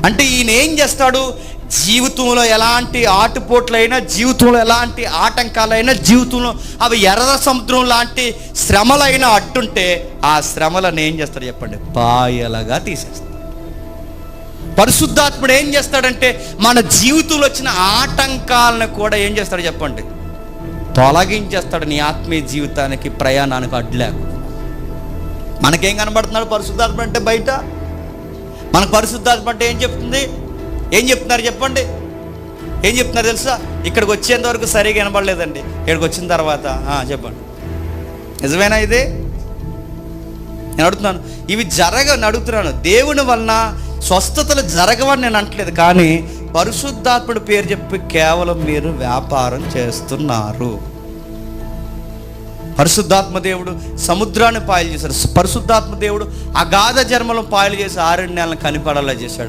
అంటే ఈయన ఏం చేస్తాడు, జీవితంలో ఎలాంటి ఆటుపోట్లైనా, జీవితంలో ఎలాంటి ఆటంకాలైనా, జీవితంలో అవి ఎర్ర సముద్రం లాంటి శ్రమలైనా అడ్డుంటే ఆ శ్రమలను ఏం చేస్తాడు చెప్పండి, పాయలుగా తీసేస్తాడు. పరిశుద్ధాత్ముడు ఏం చేస్తాడంటే మన జీవితంలో వచ్చిన ఆటంకాలను కూడా ఏం చేస్తాడు చెప్పండి, తొలగించేస్తాడు. నీ ఆత్మీయ జీవితానికి, ప్రయాణానికి అడ్డులేక. మనకేం కనబడుతున్నాడు పరిశుద్ధాత్మ అంటే? బయట మనకు పరిశుద్ధాత్మ అంటే ఏం చెప్తుంది, ఏం చెప్తున్నారు చెప్పండి, ఏం చెప్తున్నారు తెలుసా? ఇక్కడికి వచ్చేంత వరకు సరిగా వినపడలేదండి, ఇక్కడికి వచ్చిన తర్వాత చెప్పండి. నిజమేనా ఇది? నేను అడుగుతున్నాను, ఇవి అడుగుతున్నాను. దేవుని వలన స్వస్థతలు జరగవని నేను అంటలేదు, కానీ పరిశుద్ధాత్ముడి పేరు చెప్పి కేవలం మీరు వ్యాపారం చేస్తున్నారు. పరిశుద్ధాత్మ దేవుడు సముద్రాన్ని పాయలు చేశాడు. పరిశుద్ధాత్మ దేవుడు అగాధ జన్మలో పాయలు చేసి 6 నెలలను కనిపడేలా చేశాడు.